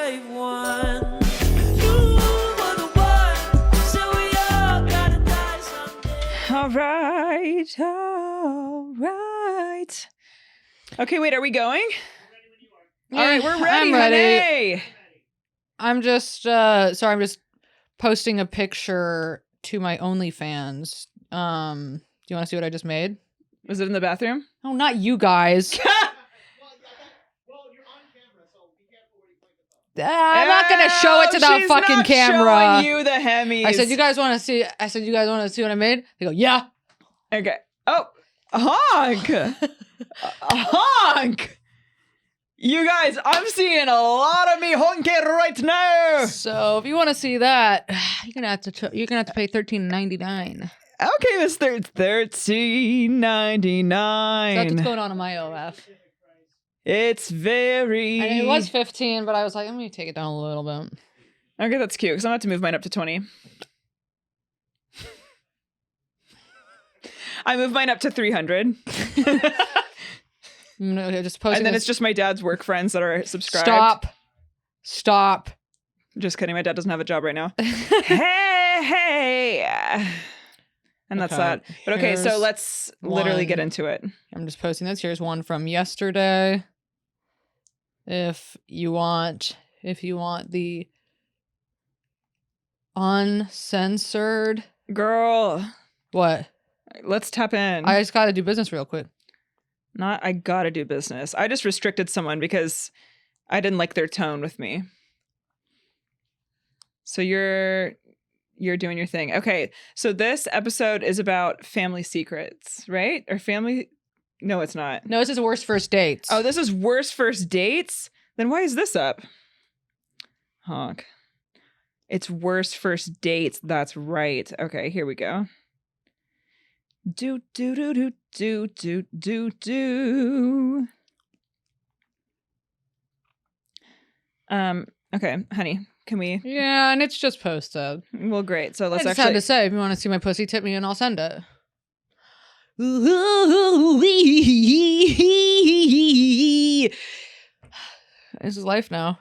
brave one. You were the one, so we all gotta die someday. All right. Okay, wait, are we going? All right, we're ready. I'm ready. Honey. I'm just sorry, I'm just posting a picture to my OnlyFans. Do you want to see what I just made? Was it in the bathroom? Oh, not you guys. I'm not gonna show it to the She's fucking not camera. Showing you the Hemis. I said, you guys want to see? I said, you guys want to see what I made? They go, yeah. Okay. Oh, a honk. A honk. You guys, I'm seeing a lot of me honking right now. So if you want to see that, you're gonna have to pay $13.99. Okay, Miss $13.99. That's what's going on in my OF. It's very. And it was 15, but I was like, let me take it down a little bit. Okay, that's cute because I'm about to move mine up to 20. I moved mine up to 300. Just posting And then it's just my dad's work friends that are subscribed. Stop. Just kidding. My dad doesn't have a job right now. hey. And that's Okay, that. But okay, so here's let's literally get one. into it. I'm just posting this. Here's one from yesterday. If you want the uncensored. Girl, What? let's tap in. I just gotta do business real quick. Not I gotta do business. I just restricted someone because I didn't like their tone with me. So you're doing your thing. Okay, so this episode is about family secrets, right? Or family... No, it's not. No, this is worst first dates. Oh, this is worst first dates? Then why is this up? Honk. It's worst first dates. That's right. Okay, here we go. Do. Okay, honey, can we? Yeah, and it's just posted. Well, great. So I let's just actually. had to say, if you want to see my pussy, tip me and I'll send it. This is life now.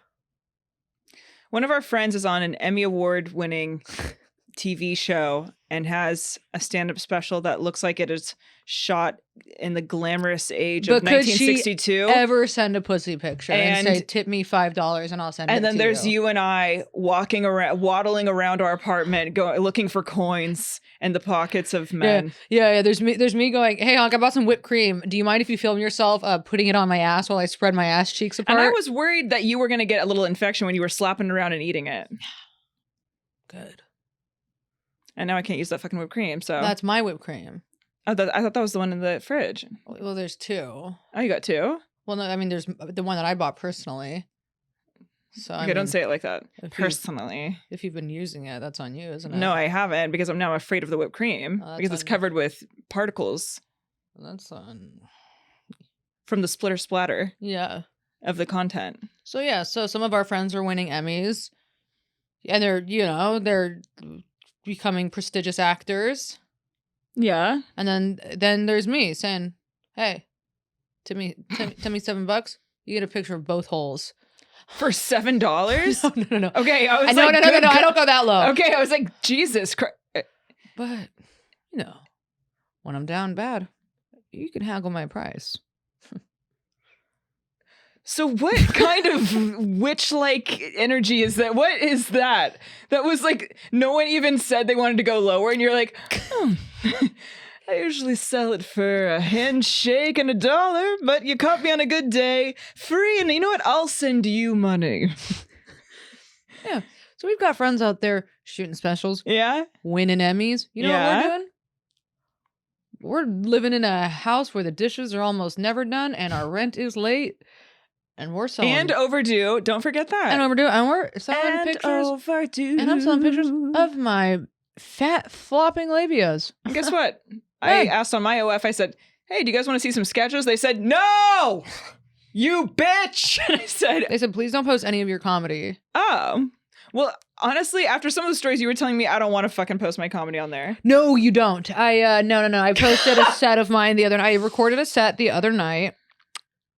One of our friends is on an Emmy Award winning TV show and has a stand-up special that looks like it is shot in the glamorous age of But could she 1962. Ever send a pussy picture and say, And- tip me $5 and I'll send it And then to there's you and I walking around, waddling around our apartment, looking for coins in the pockets of men. Yeah. There's me going, hey, Honk, I bought some whipped cream. Do you mind if you film yourself putting it on my ass while I spread my ass cheeks apart? And I was worried that you were going to get a little infection when you were slapping around and eating it. Good. And now I can't use that fucking whipped cream. So That's my whipped cream. I thought that was the one in the fridge. Well, there's two. Oh, you got two? Well, no, I mean, there's the one that I bought personally. So Okay, don't say it like that. if you- Personally. If you've been using it, that's on you, isn't it? No, I haven't because I'm now afraid of the whipped cream Oh, that's because it's on- covered with particles That's on. from the splitter splatter Yeah. of the content. So yeah, so some of our friends are winning Emmys, and they're becoming prestigious actors. Yeah. And then there's me saying, "Hey, tip me $7. You get a picture of both holes." For $7? No. Okay, I was No, like, no, good I don't go that low. Okay, I was like, Jesus Christ. But when I'm down bad, you can haggle my price. So what kind of witch-like energy is that? What is that? That was like, no one even said they wanted to go lower, and you're like, I usually sell it for a handshake and $1, but you caught me on a good day, free, and you know what? I'll send you money. Yeah. So we've got friends out there shooting specials, Yeah? winning Emmys. You know what Yeah. we're doing? We're living in a house where the dishes are almost never done and our rent is late. And we're selling. And overdue. Don't forget that. And overdue. And we're selling pictures. Overdue. And I'm selling pictures of my fat flopping labias. And guess what? I asked on my OF, I said, hey, do you guys want to see some sketches? They said, no! You bitch! And I said, They said, please don't post any of your comedy. oh. Well, honestly, after some of the stories you were telling me, I don't want to fucking post my comedy on there. No, you don't. No. I posted a set of mine the other night. I recorded a set the other night.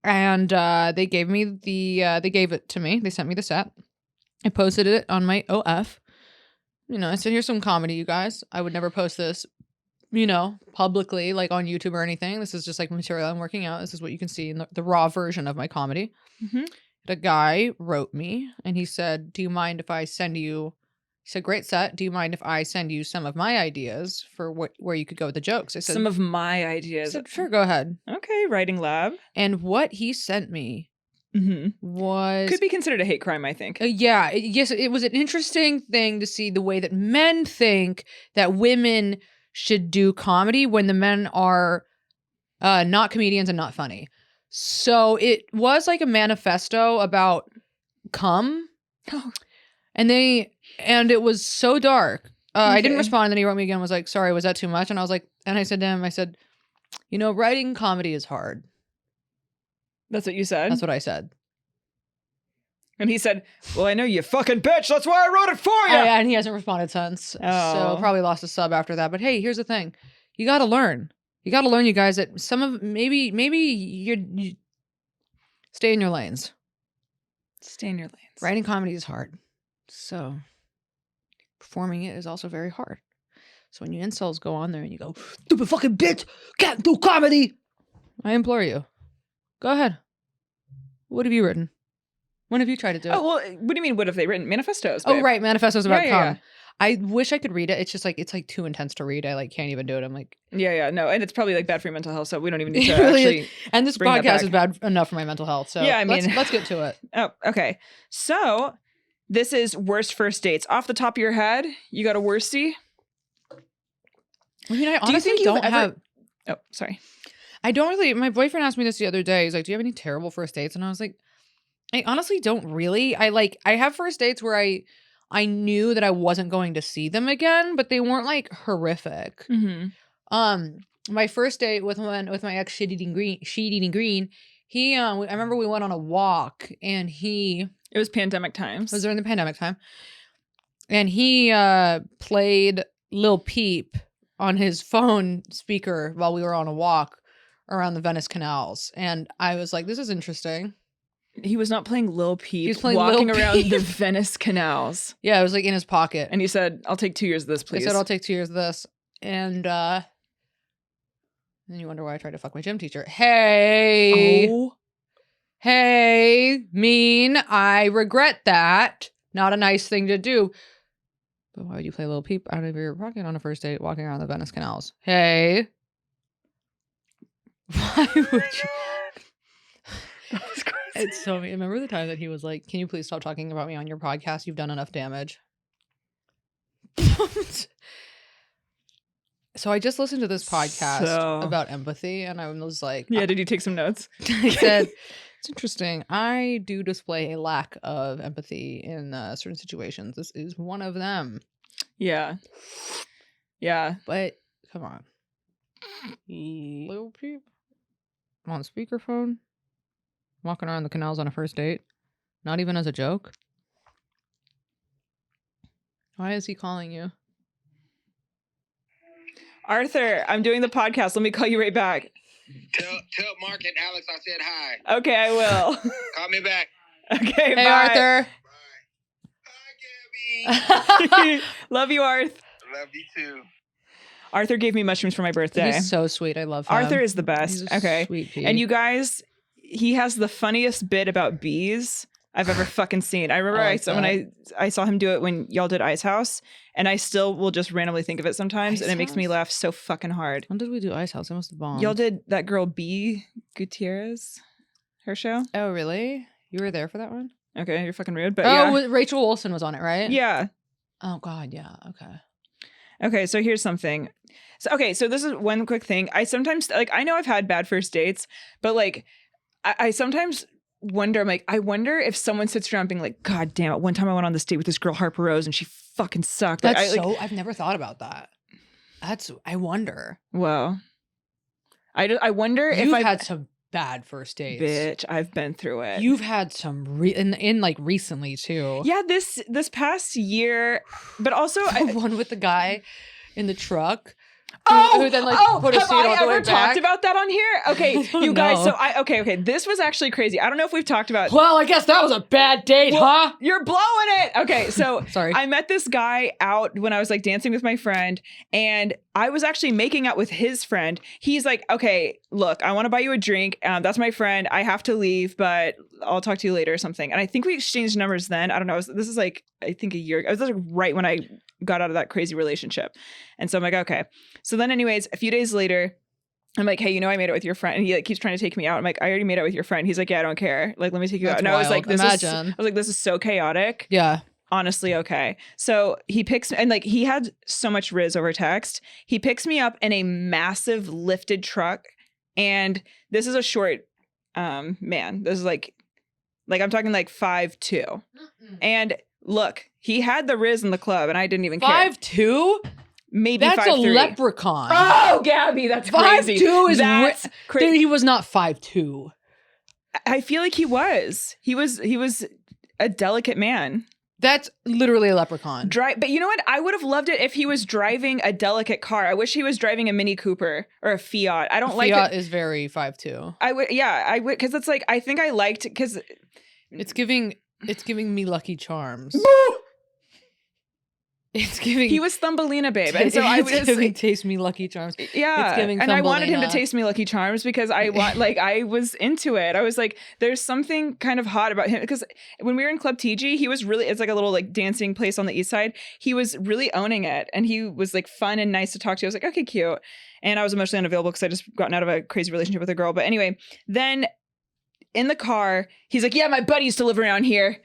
And they gave it to me. They sent me the set. I posted it on my OF. I said, here's some comedy, you guys. I would never post this, publicly, like on YouTube or anything. This is just like material I'm working out. This is what you can see in the raw version of my comedy. Mm-hmm. The guy wrote me and he said, do you mind if I send you, he said, great set. Do you mind if I send you some of my ideas for where you could go with the jokes? I said, Some of my I ideas. said, sure, go ahead. Okay, writing lab. And what he sent me Mm-hmm. was... Could be considered a hate crime, I think. yes, it was an interesting thing to see the way that men think that women should do comedy when the men are not comedians and not funny. So it was like a manifesto about cum. Oh. And it was so dark. I didn't Okay. respond. And then he wrote me again, was like, sorry, was that too much? And I was like, and I said to him, writing comedy is hard. That's what you said? That's what I said. And he said, well, I know you fucking bitch. That's why I wrote it for you. Yeah, and he hasn't responded since. Oh. So probably lost a sub after that. But hey, here's the thing. You got to learn. You got to learn, you guys, that maybe you stay in your lanes. Stay in your lanes. Writing comedy is hard. So performing it is also very hard. So when you incels go on there and you go, stupid fucking bitch, can't do comedy. I implore you. Go ahead. What have you written? When have you tried to do it? Oh, well, what do you mean, what have they written? Manifestos. Oh, babe. right. Manifestos about cum. Yeah. I wish I could read it. It's just like, it's like too intense to read. I can't even do it. I'm like, Yeah, no. And it's probably like bad for your mental health, so we don't even need to It really actually... is. And this bring that podcast is back. bad enough for my mental health. So Yeah, I mean- let's get to it. Oh, okay. So this is worst first dates. Off the top of your head, you got a worstie? I mean, I Do you honestly think you've don't ever- have. Oh, sorry. I don't really. My boyfriend asked me this the other day. He's like, "Do you have any terrible first dates?" And I was like, "I honestly don't really. I have first dates where I knew that I wasn't going to see them again, but they weren't like horrific. Mm-hmm. My first date with my ex Sheet Eating Green. He I remember we went on a walk and he It was pandemic times. was during the pandemic time, and he played Lil Peep on his phone speaker while we were on a walk around the Venice canals. And I was like, this is interesting. He was not playing Lil Peep. He was playing Lil walking around Peep. the Venice canals. Yeah, it was like in his pocket. And he said, I'll take 2 years of this, please. I said, I'll take 2 years of this. And then you wonder why I tried to fuck my gym teacher. Hey. Oh. Hey, mean. I regret that. Not a nice thing to do. But why would you play Lil Peep out of your pocket on a first date walking around the Venice canals? Hey. Why would you? That was crazy. It's so mean. Remember the time that he was like, can you please stop talking about me on your podcast? You've done enough damage. So I just listened to this podcast about empathy and I was like, Yeah, did you take some notes? I said, it's interesting. I do display a lack of empathy in certain situations. This is one of them. Yeah. Yeah. But come on. Lil Peep on speakerphone, walking around the canals on a first date, not even as a joke. Why is he calling you? Arthur, I'm doing the podcast. Let me call you right back. Tell Mark and Alex I said hi. Okay, I will. Call me back. Okay, Hey, bye. Arthur. Hi, Gabby. Love you, Arth. Love you too. Arthur gave me mushrooms for my birthday. He's so sweet. I love him. Arthur is the best. He's a Okay. Sweet pea. And you guys, he has the funniest bit about bees I've ever fucking seen. I remember I like when I saw him do it when y'all did Ice House, and I still will just randomly think of it sometimes, Ice and it makes me House? laugh so fucking hard. When did we do Ice House? I must have bombed. Y'all did that girl B Gutierrez, her show. Oh, really? You were there for that one? Okay, you're fucking rude, but Rachel Olsen was on it, right? yeah. Oh, God, yeah. Okay. Okay, so here's something. So this is one quick thing. I sometimes, like, I know I've had bad first dates, but, like, I sometimes wonder, I'm like, I wonder if someone sits around being like, God damn it, one time I went on this date with this girl, Harper-Rose, and she fucking sucked. Like, That's I've never thought about that. I wonder. Well, I wonder if You've I've had some bad first dates. Bitch, I've been through it. You've had some in like recently too. Yeah, this past year, but also The one with the guy in the truck who then like put a have seat I all the way ever back. talked about that on here? Okay, you guys. know. So okay. This was actually crazy. I don't know if we've talked about. Well, I guess that was a bad date, huh? You're blowing it. Okay, so Sorry. I met this guy out when I was like dancing with my friend, and I was actually making out with his friend. He's like, okay, look, I want to buy you a drink. That's my friend. I have to leave, but I'll talk to you later or something. And I think we exchanged numbers then. I don't know. This is like, I think a year ago. It was like right when I got out of that crazy relationship. And so I'm like, okay. So then anyways, a few days later, I'm like, hey, I made out with your friend. And he like keeps trying to take me out. I'm like, I already made out with your friend. He's like, yeah, I don't care. Like, let me take you out. That's And I was like, wild. this is so chaotic. Yeah. Honestly, okay. So he picks and like he had so much Riz over text. He picks me up in a massive lifted truck. And this is a short man. This is like I'm talking like 5'2". And look, he had the Riz in the club and I didn't even care. 5'2"? Maybe That's 5'3". a leprechaun. Oh, Gabby, that's crazy. 5'2" is that's crazy. Dude, he was not 5'2". I feel like he was. He was a delicate man. That's literally a leprechaun. But you know what? I would have loved it if he was driving a delicate car. I wish he was driving a Mini Cooper or a Fiat. I don't like Fiat it. is very 5'2". I would, because it's like I think I liked because It's giving me Lucky Charms. It's giving. he was Thumbelina babe, and so I was it's giving taste me Lucky Charms. yeah, It's giving and I wanted him to Thumbelina. taste me Lucky Charms because I was into it. I was like, there's something kind of hot about him because when we were in Club TG, he was really, it's like a little like dancing place on the east side. He was really owning it, and he was like fun and nice to talk to. I was like, okay, cute. And I was emotionally unavailable because I just gotten out of a crazy relationship with a girl. But anyway, then in the car, he's like, yeah, my buddy used to live around here.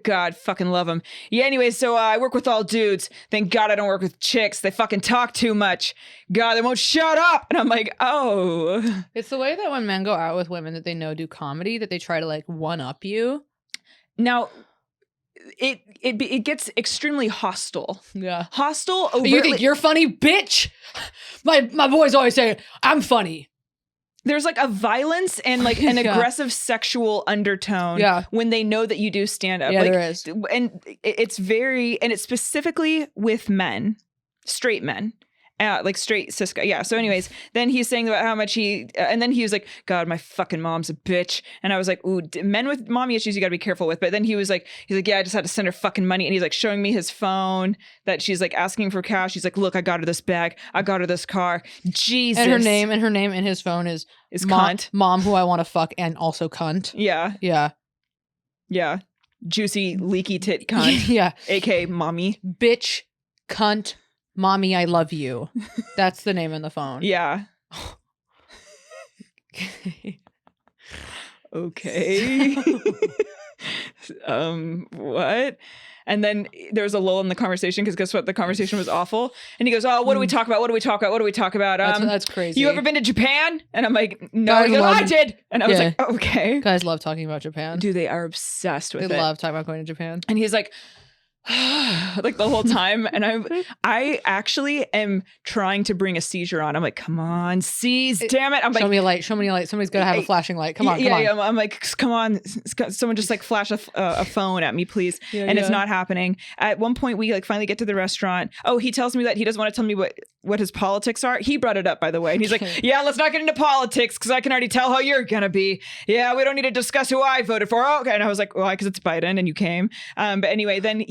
God, fucking love him. Yeah, anyway, so I work with all dudes. Thank God I don't work with chicks. They fucking talk too much. God, they won't shut up. And I'm like, oh. It's the way that when men go out with women that they know do comedy, that they try to like one up you. Now, it gets extremely hostile. Yeah. Hostile, You overtly. think you're funny, bitch? My boys always say I'm funny. There's like a violence and like an Yeah. aggressive sexual undertone Yeah. when they know that you do stand up. Yeah, like, there is. And it's it's specifically with men, straight men. Like straight cis guy. Yeah. So anyways, then he's saying about how much and then he was like, God, my fucking mom's a bitch. And I was like, ooh, men with mommy issues, you got to be careful with. But then he's like, yeah, I just had to send her fucking money. And he's like showing me his phone that she's like asking for cash. He's like, look, I got her this bag. I got her this car. Jesus. And her name in his phone is cunt. Mom, who I want to fuck, and also cunt. Yeah. Yeah. Yeah. Juicy, leaky tit cunt. Yeah. AKA mommy. Bitch, cunt, mommy, I love you. That's the name in the phone. Yeah. Okay. What? And then there was a lull in the conversation because guess what? The conversation was awful. And he goes, oh, what do we talk about? What do we talk about? What do we talk about? That's crazy. You ever been to Japan? And I'm like, no. Guys He goes, love- I did. And I was Yeah. like, okay. Guys love talking about Japan. Dude, they are obsessed with They it. love talking about going to Japan. And he's like, like the whole time. And I actually am trying to bring a seizure on. I'm like, come on, seize, damn it. I'm Show like, me a light. Show me a light. Somebody's got to have a flashing light. Come on. yeah, come on. yeah. I'm like, come on, someone just like flash a phone at me, please. Yeah, and it's yeah. not happening. At one point, we like finally get to the restaurant. Oh, he tells me that he doesn't want to tell me what his politics are. He brought it up, by the way. And he's like, yeah, let's not get into politics because I can already tell how you're gonna be. Yeah, we don't need to discuss who I voted for. Oh, okay. And I was like, why? Because it's Biden and you came. But anyway, then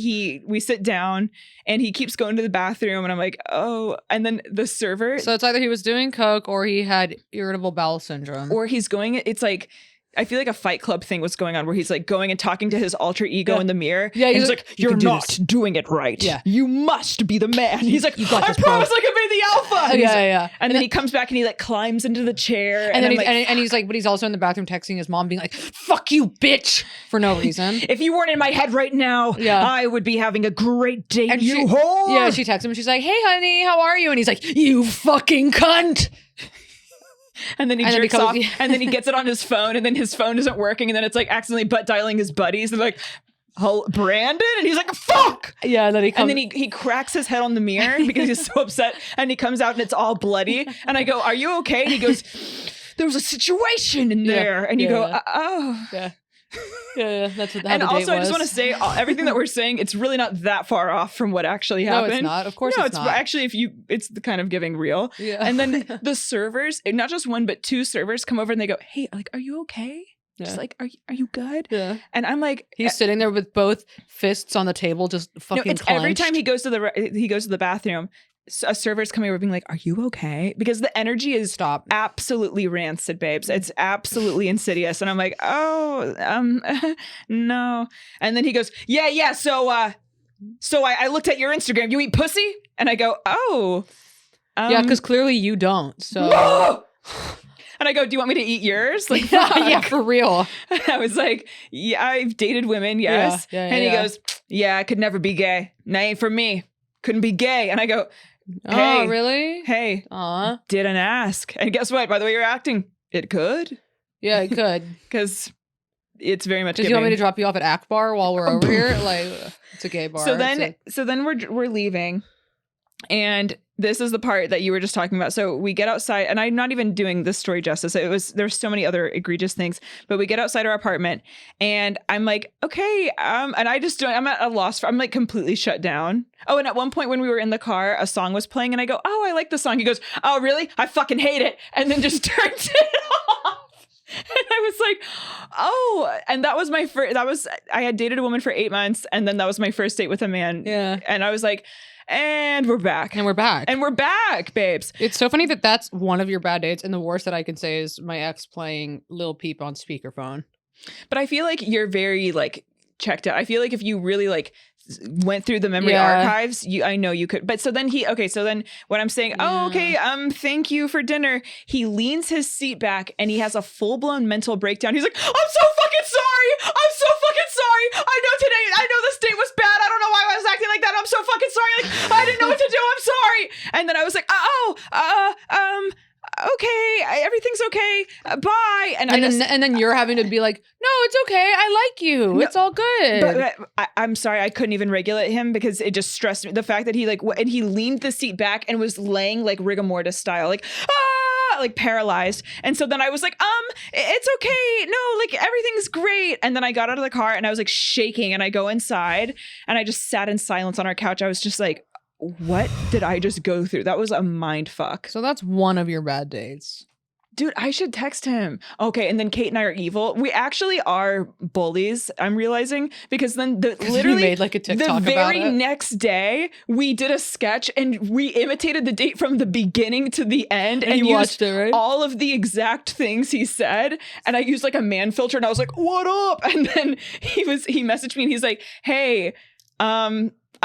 we sit down and he keeps going to the bathroom and I'm like, oh. And then the server. So it's either he was doing coke or he had irritable bowel syndrome. Or he's going, it's like, I feel like a Fight Club thing was going on where he's like going and talking to his alter ego in the mirror. Yeah, and he's he's like, like, "You you're can do not this." doing it right. Yeah. You must be the man. He's like, You got I this, bro." promise I can be the alpha. And he's like- yeah. And then he comes back and he like climbs into the chair. And then I'm he's, like, and he's like, but he's also in the bathroom texting his mom, being like, "Fuck you, bitch," for no reason. if you weren't in my head right now, Yeah. I would be having a great date, And you she- whore. Yeah, she texts him and she's like, "Hey, honey, how are you?" And he's like, "You fucking cunt." And then he And then he jerks comes- off, and then he gets it on his phone, and then his phone isn't working, and then it's like accidentally butt dialing his buddies. They're like, "Oh, Brandon," and he's like, "Fuck!" Yeah, and then he comes. And then he cracks his head on the mirror because he's so upset, and he comes out and it's all bloody. And I go, "Are you okay?" And he goes, "There was a situation in there." And you go, yeah. "Oh, Yeah. Yeah, that's what. How And the date also, I just was. want to say everything that we're saying, it's really not that far off from what actually No, happened. it's not. Of course, No, it's not. actually, it's the kind of giving real. Yeah. And then the servers, not just one, but two servers come over and they go, "Hey, like, are you okay? Yeah. Just like, are you good?" Yeah. And I'm like, He's sitting there with both fists on the table, just fucking it's every time clenched. he goes to the bathroom, a server's coming over being like, "Are you okay?" Because the energy is Stop. absolutely rancid, babes. It's absolutely insidious. And I'm like, "Oh, no." And then he goes, "Yeah. So I looked at your Instagram. You eat pussy?" And I go, "Oh, Yeah, because clearly you don't. So no!" And I go, "Do you want me to eat yours?" Like, yeah, fuck. for real. I was like, "Yeah, I've dated women, yes." Yeah, And he yeah. goes, "Yeah, I could never be gay. That ain't for me. Couldn't be gay." And I go, Oh, Hey. really? "Hey, Aw. didn't ask." And guess what? By the way you're acting, it could, Yeah, it could. because it's very much Does he want me to giving. drop you off at Akbar while we're over here? Like, it's a gay bar. So It's then we're leaving, and this is the part that you were just talking about. So we get outside, and I'm not even doing this story justice. There's so many other egregious things, but we get outside our apartment, and I'm like, okay, and I'm at a loss. I'm like completely shut down. Oh, and at one point when we were in the car, a song was playing, and I go, "Oh, I like the song." He goes, "Oh, really? I fucking hate it," and then just turns it off. And I was like, "Oh," and that was my first. I had dated a woman for 8 months, and then that was my first date with a man. Yeah. And I was like, and we're back. and we're back. And we're back, babes. It's so funny that that's one of your bad dates, and the worst that I can say is my ex playing Lil Peep on speakerphone. But I feel like you're very like checked out. I feel like if you really like went through the memory Yeah. archives, I know you could. But so then when I'm saying, "Oh, okay, thank you for dinner," he leans his seat back and he has a full-blown mental breakdown. He's like, "I'm so fucking sorry. I'm so fucking sorry. I know this date was bad. I don't know why I was acting like that. I'm so fucking sorry. Like, I didn't know what to do. I'm sorry." And then I was like, "Okay, everything's okay. Bye." And then you're having to be like, no, it's okay. I like you. No, it's all good. But I'm sorry, I couldn't even regulate him because it just stressed me. The fact that he and he leaned the seat back and was laying like rigor mortis style, like like paralyzed. And so then I was like, it's okay. No, like everything's great. And then I got out of the car and I was like shaking, and I go inside and I just sat in silence on our couch. I was just like, what did I just go through? That was a mind fuck. So that's one of your bad dates. Dude, I should text him. Okay, and then Kate and I are evil. We actually are bullies, I'm realizing, because then literally made like a TikTok the about very it. next day, we did a sketch and we imitated the date from the beginning to the end and you used watched it, right? all of the exact things he said. And I used like a man filter and I was like, "What up?" And then he messaged me and he's like, "Hey,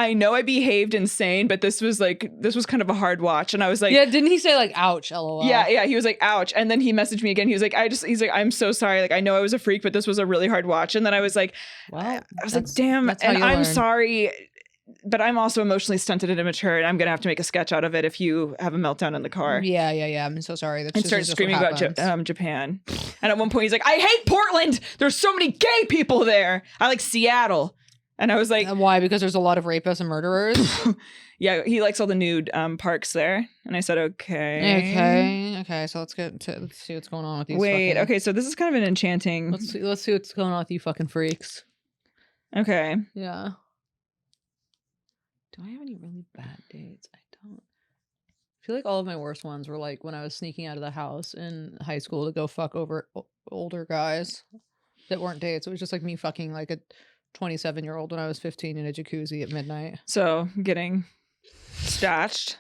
I know I behaved insane, but this was kind of a hard watch." And I was like, Yeah, didn't he say like, ouch, lol? yeah. He was like, "Ouch." And then he messaged me again. He was like, he's like, "I'm so sorry. Like, I know I was a freak, but this was a really hard watch." And then I was like, Well, "Damn." that's how And you I'm learn. sorry, but I'm also emotionally stunted and immature, and I'm going to have to make a sketch out of it if you have a meltdown in the car. Yeah. I'm so sorry. That's And just, start it's just screaming what about happens. Japan. And at one point he's like, "I hate Portland. There's so many gay people there. I like Seattle." And I was like, Why? Because there's a lot of rapists and murderers. yeah, he likes all the nude parks there. And I said, okay. Okay. So let's see what's going on with these. Wait, fucking, okay, so this is kind of an enchanting. Let's see what's going on with you fucking freaks. Okay. Yeah. Do I have any really bad dates? I don't. I feel like all of my worst ones were like when I was sneaking out of the house in high school to go fuck over older guys that weren't dates. It was just like me fucking like a 27-year-old when I was 15 in a jacuzzi at midnight. So getting stashed.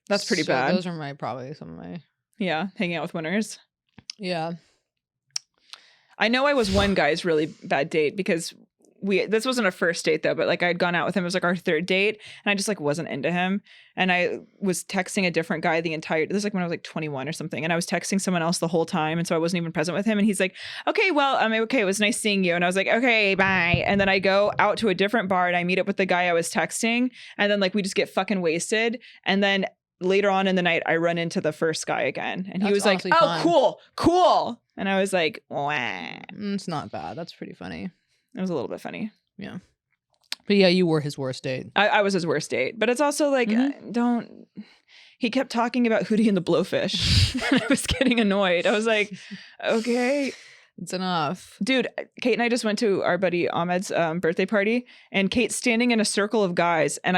That's pretty So bad. Those are probably some of my. Yeah, hanging out with winners. Yeah. I know I was one guy's really bad date because this wasn't a first date though, but like I'd gone out with him. It was like our third date and I just like wasn't into him. And I was texting a different guy this is like when I was like 21 or something. And I was texting someone else the whole time. And so I wasn't even present with him. And he's like, "Okay, well, okay, it was nice seeing you." And I was like, "Okay, bye." And then I go out to a different bar and I meet up with the guy I was texting. And then like we just get fucking wasted. And then later on in the night, I run into the first guy again. And he That's was like, honestly "Oh, fun. cool." And I was like, "Wah." It's not bad. That's pretty funny. It was a little bit funny. Yeah. But yeah, you were his worst date. I was his worst date. But it's also like, he kept talking about Hootie and the Blowfish. And I was getting annoyed. I was like, okay. It's enough. Dude, Kate and I just went to our buddy Ahmed's birthday party, and Kate's standing in a circle of guys, and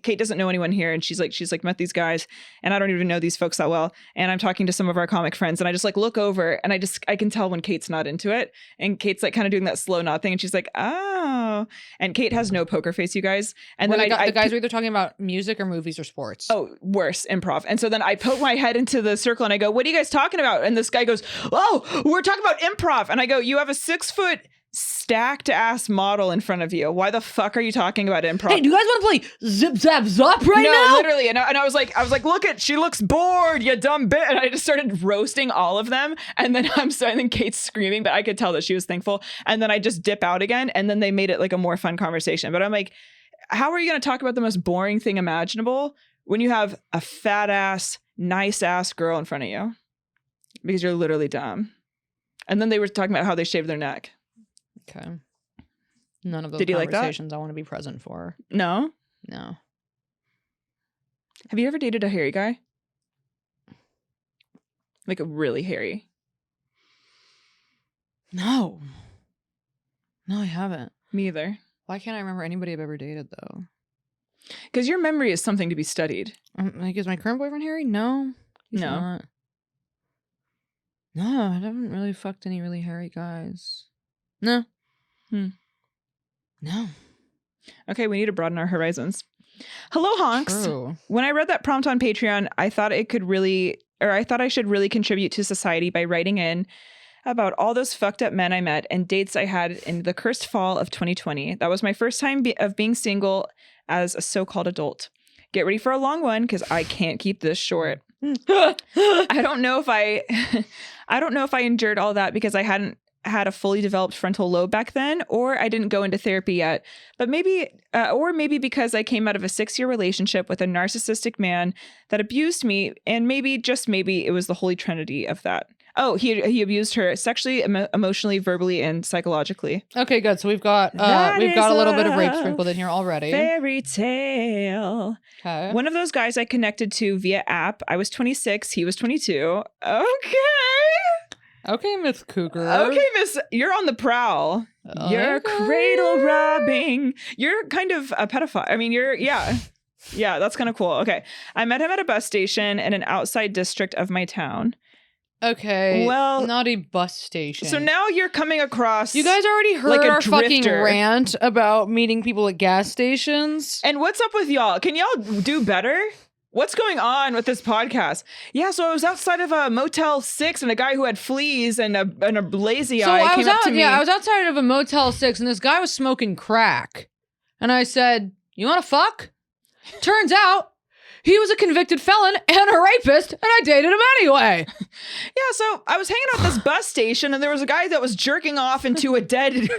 Kate doesn't know anyone here, and she's like met these guys, and I don't even know these folks that well, and I'm talking to some of our comic friends, and I just like look over, and I can tell when Kate's not into it, and Kate's like kind of doing that slow nod thing, and she's like, oh, and Kate has no poker face, you guys, and then the guys were either talking about music or movies or sports. Oh, worse, improv. And so then I poke my head into the circle and I go, what are you guys talking about? And this guy goes, oh, we're talking about improv. And I go, you have a 6-foot stacked ass model in front of you. Why the fuck are you talking about improv? Hey, do you guys want to play Zip Zap Zop right now? No, literally. And I was like, look she looks bored, you dumb bitch. And I just started roasting all of them. And then then Kate's screaming, but I could tell that she was thankful. And then I just dip out again. And then they made it like a more fun conversation. But I'm like, how are you going to talk about the most boring thing imaginable when you have a fat ass, nice ass girl in front of you? Because you're literally dumb. And then they were talking about how they shave their neck. Okay. None of those Did you like that? conversations I want to be present for. No? No. Have you ever dated a hairy guy? Like a really hairy? No. No, I haven't. Me either. Why can't I remember anybody I've ever dated, though? Because your memory is something to be studied. Like, is my current boyfriend hairy? No. He's No. not. No, I haven't really fucked any really hairy guys. No. No. Okay, we need to broaden our horizons. Hello, honks. True. When I read that prompt on Patreon, I thought I should really contribute to society by writing in about all those fucked up men I met and dates I had in the cursed fall of 2020. That was my first time of being single as a so-called adult. Get ready for a long one because I can't keep this short. I don't know if I endured all that because I hadn't had a fully developed frontal lobe back then, or I didn't go into therapy yet. But maybe because I came out of a 6-year relationship with a narcissistic man that abused me, and maybe, just maybe, it was the holy trinity of that. Oh, he abused her sexually, emotionally, verbally, and psychologically. Okay, good. So we've got a little bit of rape sprinkled in here already. Fairy tale. Okay. One of those guys I connected to via app. I was 26. He was 22. Okay, Miss Cougar. Okay, Miss, you're on the prowl. You're cradle robbing. You're kind of a pedophile. I mean, yeah, that's kind of cool. Okay. I met him at a bus station in an outside district of my town. Okay. Well, not a bus station. So now you're coming across. You guys already heard like our fucking drifter. rant about meeting people at gas stations. And what's up with y'all? Can y'all do better? What's going on with this podcast? Yeah, so I was outside of a Motel 6 and a guy who had fleas and a lazy eye came up to me. Yeah, I was outside of a Motel 6 and this guy was smoking crack. And I said, you want to fuck? Turns out he was a convicted felon and a rapist, and I dated him anyway. Yeah, so I was hanging out at this bus station, and there was a guy that was jerking off into a dead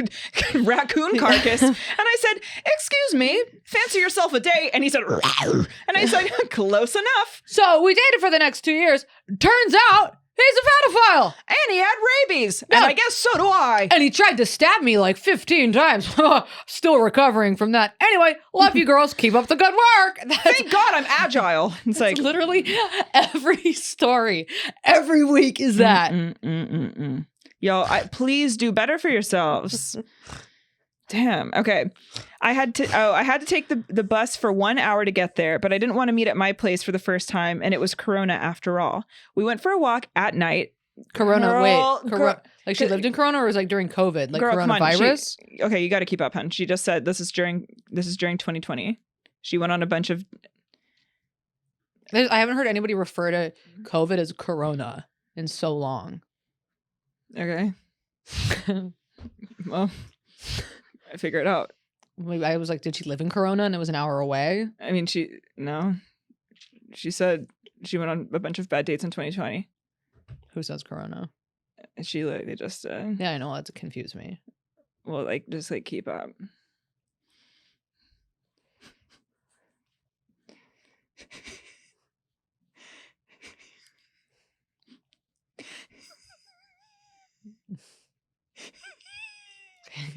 raccoon carcass. And I said, excuse me, fancy yourself a date? And he said, rawr. And I said, close enough. So we dated for the next 2 years. Turns out he's a pedophile. And he had rabies. Yeah. And I guess so do I. And he tried to stab me like 15 times. Still recovering from that. Anyway, love you girls. Keep up the good work. Thank God I'm agile. It's like literally every story. Every week is that. Yo, please do better for yourselves. Damn. Okay. I had to take the bus for 1 hour to get there, but I didn't want to meet at my place for the first time, and it was Corona after all. We went for a walk at night. Corona. Like she lived in Corona, or was like during COVID, like girl, coronavirus? Okay, you got to keep up, hun. She just said this is during 2020. She went on a bunch of. I haven't heard anybody refer to COVID as Corona in so long. Okay. Well, I figure it out. I was like, did she live in Corona and it was an hour away? I mean, she said she went on a bunch of bad dates in 2020. Who says Corona? They just said. Yeah, I know. That's confused me. Well, like, just like keep up.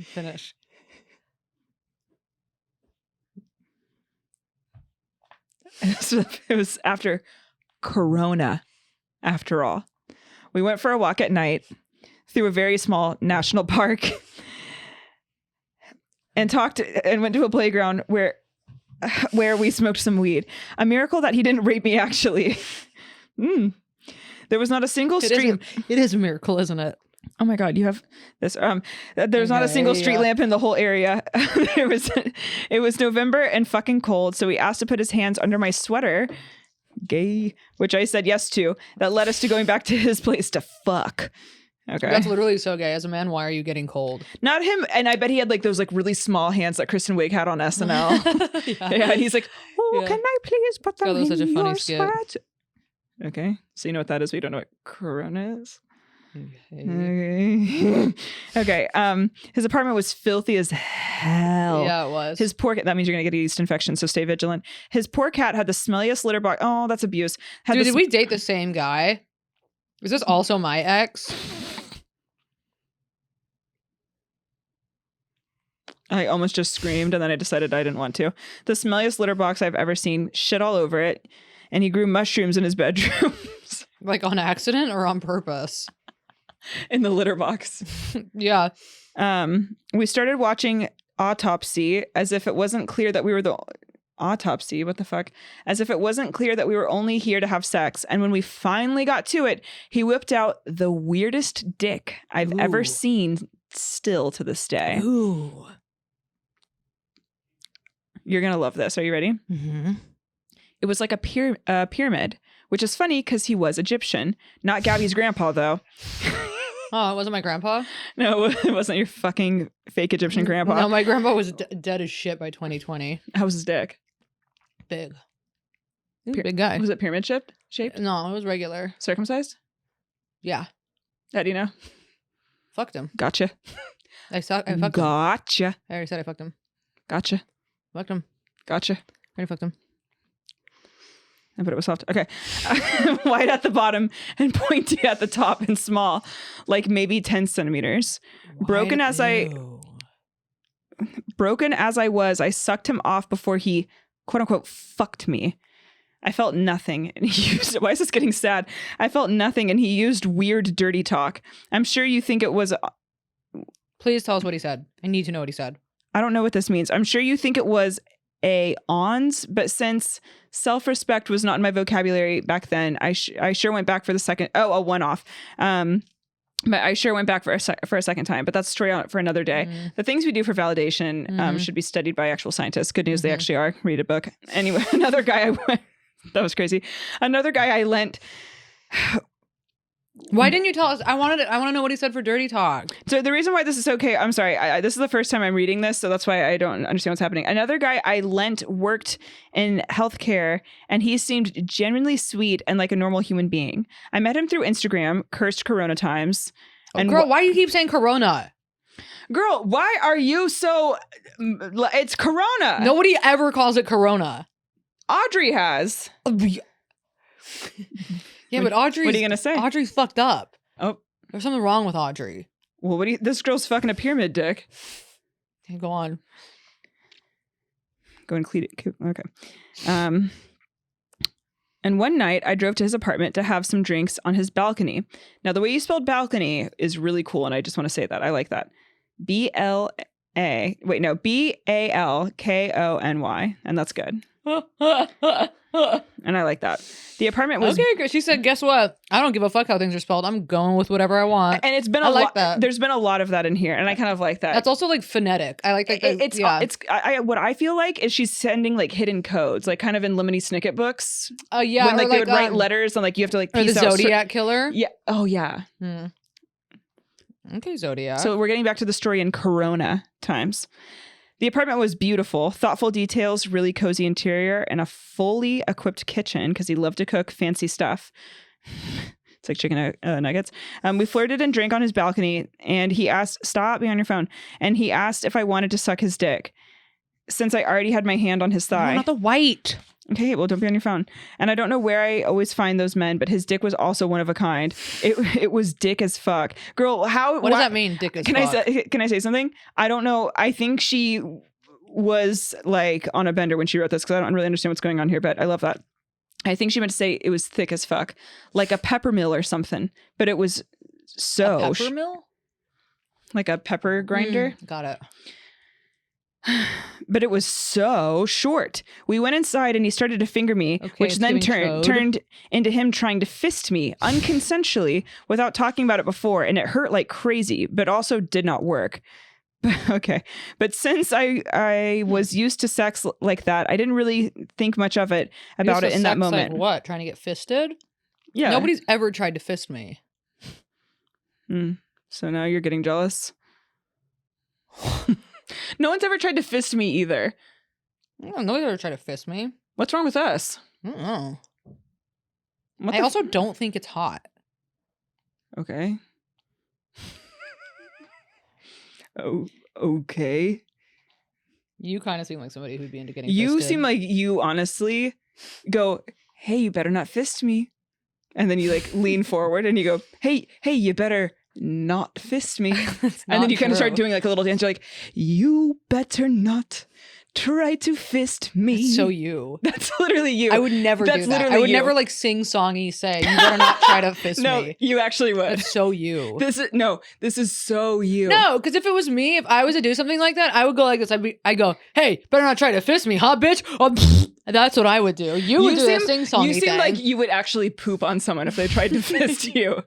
Finish. It was after Corona, after all. We went for a walk at night. through a very small national park and went to a playground where we smoked some weed. A miracle that he didn't rape me, actually. There was not a single street. It is a miracle, isn't it? Oh my God, you have this. There's not a single street lamp in the whole area. It was November and fucking cold, so we asked to put his hands under my sweater. Gay, which I said yes to. That led us to going back to his place to fuck. Okay. That's literally so gay. As a man, why are you getting cold? Not him. And I bet he had like those like really small hands that Kristen Wiig had on SNL. Yeah. And he's like, oh, can I please put them in such a funny your skit. sweat? Okay. So you know what that is, but you don't know what Corona is? Okay. Okay. His apartment was filthy as hell. Yeah, it was. That means you're gonna get a yeast infection, so stay vigilant. His poor cat had the smelliest litter box. Oh, that's abuse. Dude, did we date the same guy? Is this also my ex? I almost just screamed, and then I decided I didn't want to. The smelliest litter box I've ever seen. Shit all over it. And he grew mushrooms in his bedroom. Like on accident or on purpose? In the litter box. Yeah. We started watching Autopsy as if it wasn't clear that we were Autopsy, what the fuck? As if it wasn't clear that we were only here to have sex. And when we finally got to it, he whipped out the weirdest dick I've ever seen, still to this day. Ooh. You're gonna love this. Are you ready? Mm-hmm. It was like a pyramid, which is funny because he was Egyptian. Not Gabby's grandpa, though. Oh, it wasn't my grandpa? No, it wasn't your fucking fake Egyptian grandpa. No, my grandpa was dead as shit by 2020. How was his dick? Big. He was a big guy. Was it pyramid shaped? No, it was regular. Circumcised? Yeah. How do you know? Fucked him. Gotcha. I fucked him. Gotcha. I already said I fucked him. Gotcha. Fucked him. Gotcha. Already fucked him. But it was soft. Okay. Wide at the bottom and pointy at the top and small, like maybe 10 centimeters. Broken as I was, I sucked him off before he, quote unquote, fucked me. I felt nothing. And he used, why is this getting sad? I felt nothing and he used weird, dirty talk. I'm sure you think it was. Please tell us what he said. I need to know what he said. I don't know what this means. I'm sure you think it was a ons, but since self-respect was not in my vocabulary back then, I sure went back for the second. Oh, a one-off. But I sure went back for a second time. But that's a story for another day. The things we do for validation should be studied by actual scientists. Good news, they actually are. Read a book. Anyway, another guy that was crazy. Another guy I lent. Why didn't you tell us? I want to know what he said for dirty talk. So the reason why this is okay, I'm sorry, this is the first time I'm reading this, so that's why I don't understand what's happening. Another guy I lent worked in healthcare, and he seemed genuinely sweet and like a normal human being. I met him through Instagram, cursed Corona times. And girl, why do you keep saying Corona? Girl, why are you so... It's Corona. Nobody ever calls it Corona. Audrey has. Yeah, but Audrey. What are you gonna say? Audrey's fucked up. Oh, there's something wrong with Audrey. Well, this girl's fucking a pyramid dick. Okay, go on. Go and clean it. Okay. And one night I drove to his apartment to have some drinks on his balcony. Now, the way you spelled balcony is really cool, and I just want to say that. I like that. B-L-Balkony, and that's good. And I like that. The apartment was okay. She said, "Guess what? I don't give a fuck how things are spelled. I'm going with whatever I want." And it's been a lot. There's been a lot of that in here, and I kind of like that. That's also like phonetic. I like that. It's what I feel like is she's sending like hidden codes, like kind of in Lemony Snicket books. Oh yeah, when like they would write letters and like you have to like or piece the out Zodiac killer. Yeah. Oh yeah. Okay, Zodiac. So we're getting back to the story in Corona times. The apartment was beautiful, thoughtful details, really cozy interior, and a fully equipped kitchen because he loved to cook fancy stuff. It's like chicken nuggets. We flirted and drank on his balcony, and he asked, "Stop, be on your phone." And he asked if I wanted to suck his dick, since I already had my hand on his thigh. No, not the white. Okay, well, don't be on your phone. And I don't know where I always find those men, but his dick was also one of a kind. It was dick as fuck. Girl, how... What does that mean, dick as fuck? Can I say something? I don't know. I think she was like on a bender when she wrote this because I don't really understand what's going on here, but I love that. I think she meant to say it was thick as fuck. Like a peppermill or something. But it was so A pepper mill? like a pepper grinder. Got it. But it was so short. We went inside and he started to finger me, Okay, which it's then giving chode. turned into him trying to fist me unconsensually without talking about it before. And it hurt like crazy, but also did not work. Okay. But since I was used to sex like that, I didn't really think much of it about it in that moment. Like what? Trying to get fisted? Yeah. Nobody's ever tried to fist me. So now you're getting jealous. No one's ever tried to fist me either. Nobody's ever tried to fist me. What's wrong with us? I don't know. What I the also don't think it's hot. Okay. Oh, okay. You kind of seem like somebody who'd be into getting You fisted. seem like you honestly go, hey, you better not fist me. And then you like lean forward and you go, hey, you better not fist me. And then you kind of start doing like a little dance. You're like, you better not try to fist me. It's so you. That's literally you. I would never That's do that. literally I would you. never like sing songy say, you better not try to fist No, me. you actually would. That's so you. This is so you. No, because if it was me, if I was to do something like that, I would go like this. I go, hey, better not try to fist me, huh, bitch? That's what I would do. You would do a sing songy You seem thing. like you would actually poop on someone if they tried to fist you.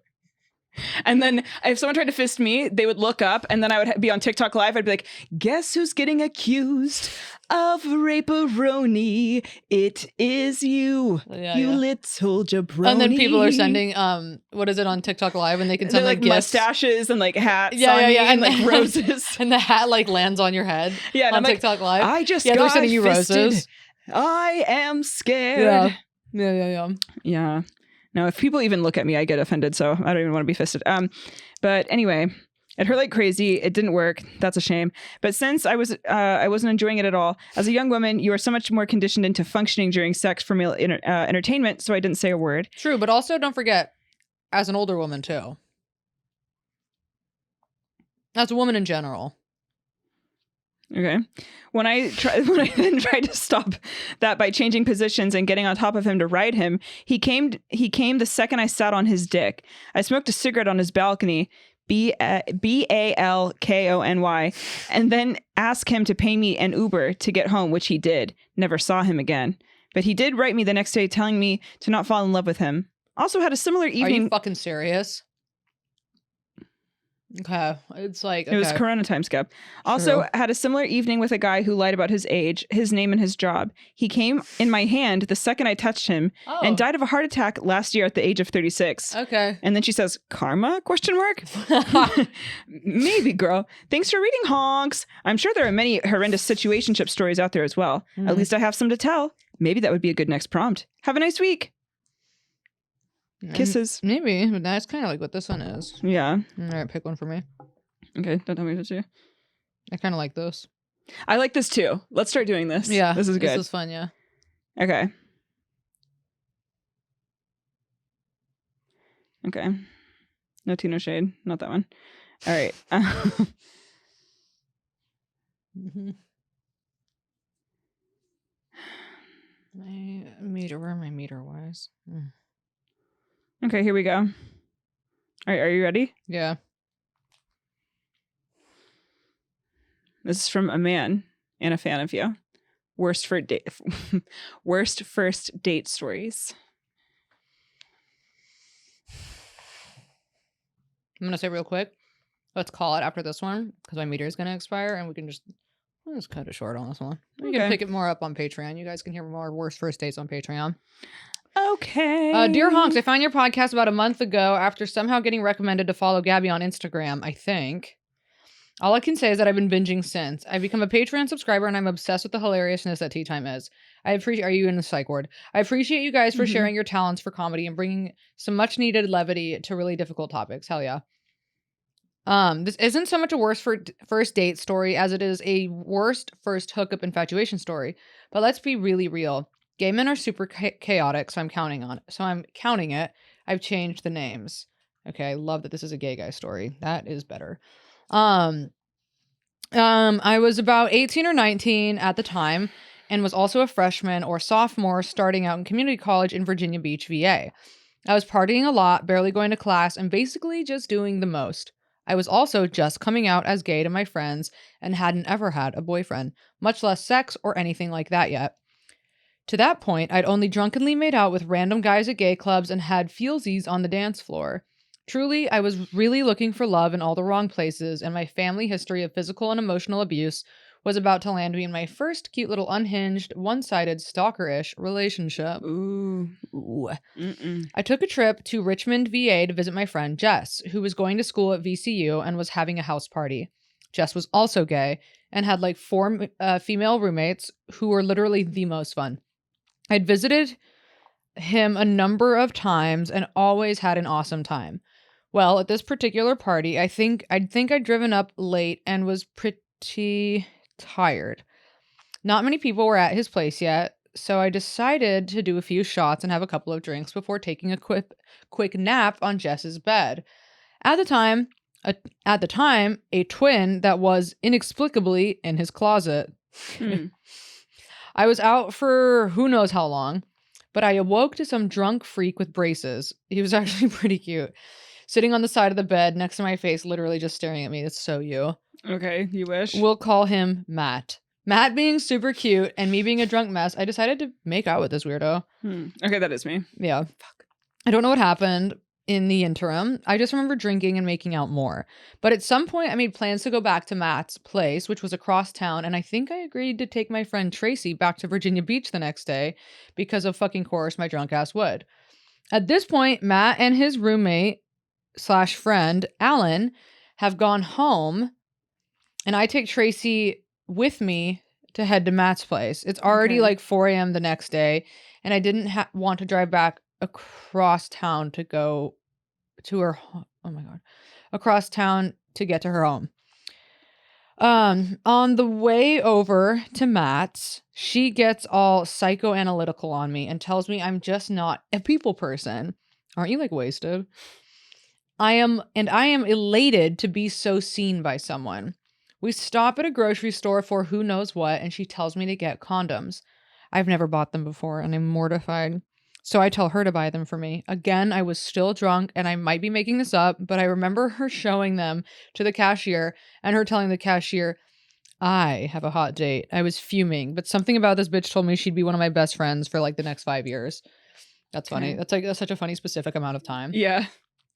And then if someone tried to fist me, they would look up and then I would be on TikTok live. I'd be like, guess who's getting accused of rape-a-roni? It is you. Yeah, you yeah. little jabroni. And then people are sending, what is it on TikTok Live? And they can send like gifts. mustaches and like hats Yeah, on yeah, me yeah. and like roses. And the hat like lands on your head. Yeah, and on I'm like, TikTok Live. I just Yeah, got they're sending you fisted. roses. I am scared. Yeah. Yeah. Yeah. No, if people even look at me, I get offended. So I don't even want to be fisted. But anyway, it hurt like crazy. It didn't work. That's a shame. But since I wasn't enjoying it at all, as a young woman, you are so much more conditioned into functioning during sex for male entertainment. So I didn't say a word. True, but also don't forget, as an older woman too. As a woman in general. Okay. When I then tried to stop that by changing positions and getting on top of him to ride him, he came the second I sat on his dick. I smoked a cigarette on his balcony, BALKONY, and then asked him to pay me an Uber to get home, which he did. Never saw him again. But he did write me the next day telling me to not fall in love with him. Also had a similar Are evening. you fucking serious? Okay. It's like, It was okay. Corona time, Skip. Also True. had a similar evening with a guy who lied about his age, his name, and his job. He came in my hand the second I touched him and died of a heart attack last year at the age of 36. Okay. And then she says, karma? ? Maybe, girl. Thanks for reading, honks. I'm sure there are many horrendous situationship stories out there as well. At least I have some to tell. Maybe that would be a good next prompt. Have a nice week. Kisses. Maybe, but that's kind of like what this one is. Yeah. All right, pick one for me. Okay, don't tell me what to do. I kind of like this. I like this too. Let's start doing this. Yeah. This is good. This is fun, yeah. Okay. Okay. No tea, no shade. Not that one. All right. My meter, where are my meter wise? Okay, here we go. All right, are you ready? Yeah. This is from a man and a fan of you. Worst first date stories. I'm going to say real quick, let's call it after this one because my meter is going to expire and we'll just cut it short on this one. We can Okay. pick it more up on Patreon. You guys can hear more worst first dates on Patreon. Okay. Dear Honks, I found your podcast about a month ago after somehow getting recommended to follow Gabby on Instagram, I think. All I can say is that I've been binging since. I've become a Patreon subscriber and I'm obsessed with the hilariousness that tea time is. Are you in the psych ward? I appreciate you guys for sharing your talents for comedy and bringing some much needed levity to really difficult topics. Hell yeah. This isn't so much a worst first date story as it is a worst first hookup infatuation story. But let's be really real. Gay men are super chaotic, so I'm counting it. I've changed the names. Okay, I love that this is a gay guy story. That is better. I was about 18 or 19 at the time and was also a freshman or sophomore starting out in community college in Virginia Beach, VA. I was partying a lot, barely going to class, and basically just doing the most. I was also just coming out as gay to my friends and hadn't ever had a boyfriend, much less sex or anything like that yet. To that point, I'd only drunkenly made out with random guys at gay clubs and had feelsies on the dance floor. Truly, I was really looking for love in all the wrong places, and my family history of physical and emotional abuse was about to land me in my first cute little unhinged, one-sided, stalker-ish relationship. Ooh. Ooh. Mm-mm. I took a trip to Richmond, VA to visit my friend Jess, who was going to school at VCU and was having a house party. Jess was also gay and had like 4 female roommates who were literally the most fun. I'd visited him a number of times and always had an awesome time. Well, at this particular party, I'd driven up late and was pretty tired. Not many people were at his place yet, so I decided to do a few shots and have a couple of drinks before taking a quick nap on Jess's bed. At the time, a twin that was inexplicably in his closet. I was out for who knows how long, but I awoke to some drunk freak with braces. He was actually pretty cute. Sitting on the side of the bed next to my face, literally just staring at me. That's so you. Okay, you wish. We'll call him Matt. Matt being super cute and me being a drunk mess, I decided to make out with this weirdo. Okay, that is me. Yeah. Fuck. I don't know what happened in the interim. I just remember drinking and making out more. But at some point, I made plans to go back to Matt's place, which was across town, and I think I agreed to take my friend Tracy back to Virginia Beach the next day because of fucking course my drunk ass would. At this point, Matt and his roommate / friend, Alan, have gone home, and I take Tracy with me to head to Matt's place. It's already like 4 a.m. the next day, and I didn't want to drive back across town to go to her across town to get to her home. On the way over to Matt's, she gets all psychoanalytical on me and tells me I'm just not a people person. Aren't you like wasted? I am elated to be so seen by someone. We stop at a grocery store for who knows what, and she tells me to get condoms. I've never bought them before, and I'm mortified. So I tell her to buy them for me. Again, I was still drunk, and I might be making this up, but I remember her showing them to the cashier, and her telling the cashier, I have a hot date. I was fuming, but something about this bitch told me she'd be one of my best friends for like the next 5 years. That's funny. That's such a funny specific amount of time. Yeah.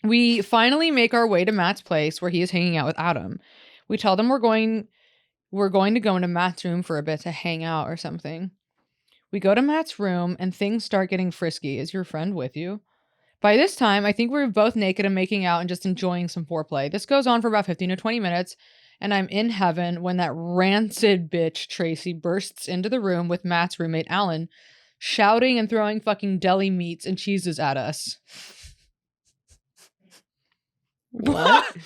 We finally make our way to Matt's place where he is hanging out with Adam. We tell them we're going to go into Matt's room for a bit to hang out or something. We go to Matt's room and things start getting frisky. Is your friend with you? By this time, I think we were both naked and making out and just enjoying some foreplay. This goes on for about 15 to 20 minutes, and I'm in heaven when that rancid bitch Tracy bursts into the room with Matt's roommate Alan, shouting and throwing fucking deli meats and cheeses at us. What?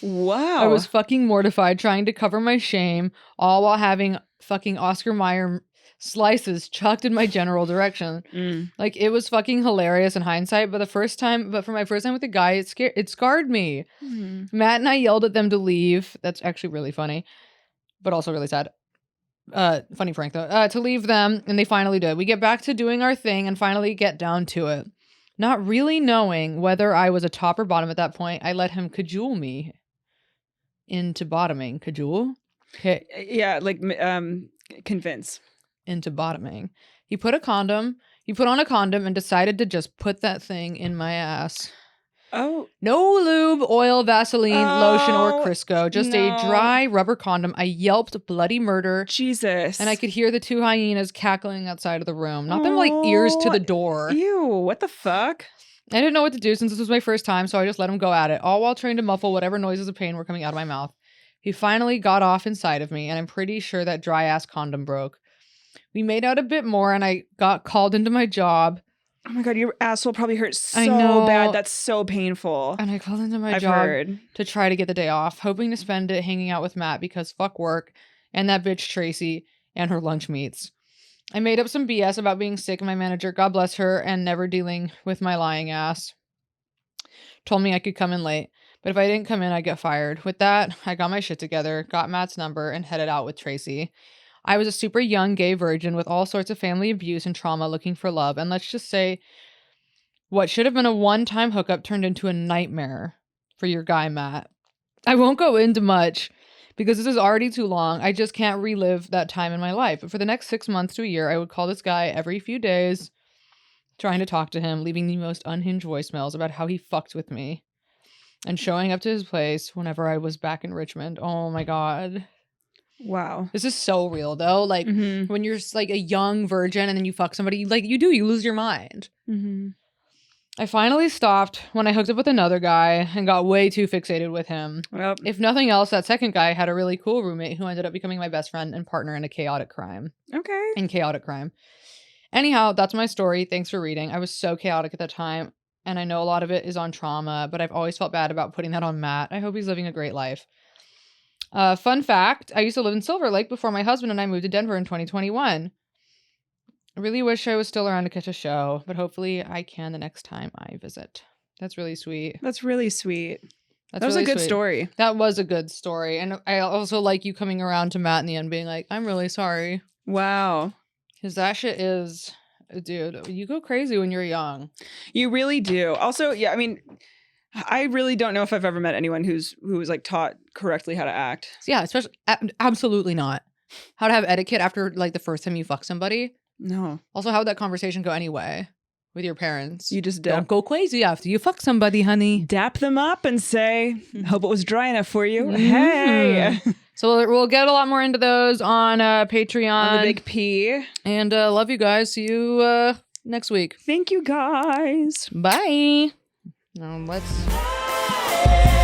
Wow. I was fucking mortified, trying to cover my shame, all while having fucking Oscar Mayer slices chucked in my general direction. Like, it was fucking hilarious in hindsight, but for my first time with a guy, it scarred me. Matt and I yelled at them to leave. That's actually really funny, but also really sad. Funny prank though. To leave them, and they finally did. We get back to doing our thing and finally get down to it. Not really knowing whether I was a top or bottom at that point, I let him cajole me into bottoming. Cajole? Okay. Yeah, like convince. Into bottoming. He put on a condom and decided to just put that thing in my ass. Oh. No lube, oil, Vaseline, lotion, or Crisco. Just a dry rubber condom. I yelped bloody murder. Jesus. And I could hear the 2 hyenas cackling outside of the room. Not them like ears to the door. Ew, what the fuck? I didn't know what to do since this was my first time, so I just let him go at it, all while trying to muffle whatever noises of pain were coming out of my mouth. He finally got off inside of me, and I'm pretty sure that dry-ass condom broke. We made out a bit more, and I got called into my job. Oh my god, your asshole probably hurt so I know. bad. That's so painful. And I called into my I've job heard. to try to get the day off, hoping to spend it hanging out with Matt because fuck work and that bitch Tracy and her lunch meats. I made up some BS about being sick, and my manager, God bless her, and never dealing with my lying ass, told me I could come in late. But if I didn't come in, I'd get fired. With that, I got my shit together, got Matt's number, and headed out with Tracy. I was a super young gay virgin with all sorts of family abuse and trauma looking for love. And let's just say What should have been a one-time hookup turned into a nightmare for your guy, Matt. I won't go into much because this is already too long. I just can't relive that time in my life. But for the next 6 months to a year, I would call this guy every few days, trying to talk to him, leaving the most unhinged voicemails about how he fucked with me, and showing up to his place whenever I was back in Richmond. Oh my God. Wow. This is so real though. Like when you're like a young virgin and then you fuck somebody, like you lose your mind. I finally stopped when I hooked up with another guy and got way too fixated with him. Well, If nothing else, that second guy had a really cool roommate who ended up becoming my best friend and partner in chaotic crime. Anyhow, that's my story. Thanks for reading. I was so chaotic at the time, and I know a lot of it is on trauma, but I've always felt bad about putting that on Matt. I hope he's living a great life. Fun fact, I used to live in Silver Lake before my husband and I moved to Denver in 2021. I really wish I was still around to catch a show, but hopefully I can the next time I visit. That's really sweet. that's really sweet. That's That was really a good sweet. story. That was a good story. And I also like you coming around to Matt in the end being like, I'm really sorry. Wow. Because that shit is, dude, you go crazy when you're young. You really do. Also, yeah, I mean, I really don't know if I've ever met anyone who was like taught correctly how to act. So yeah, especially, absolutely not. How to have etiquette after like the first time you fuck somebody. No. Also, how would that conversation go anyway with your parents? You just don't go crazy after you fuck somebody, honey. dap them up and say, hope it was dry enough for you. Mhm. Hey. So we'll get a lot more into those on Patreon. On the Big P. And love you guys. See you next week. Thank you guys. Bye. Now let's... Hey.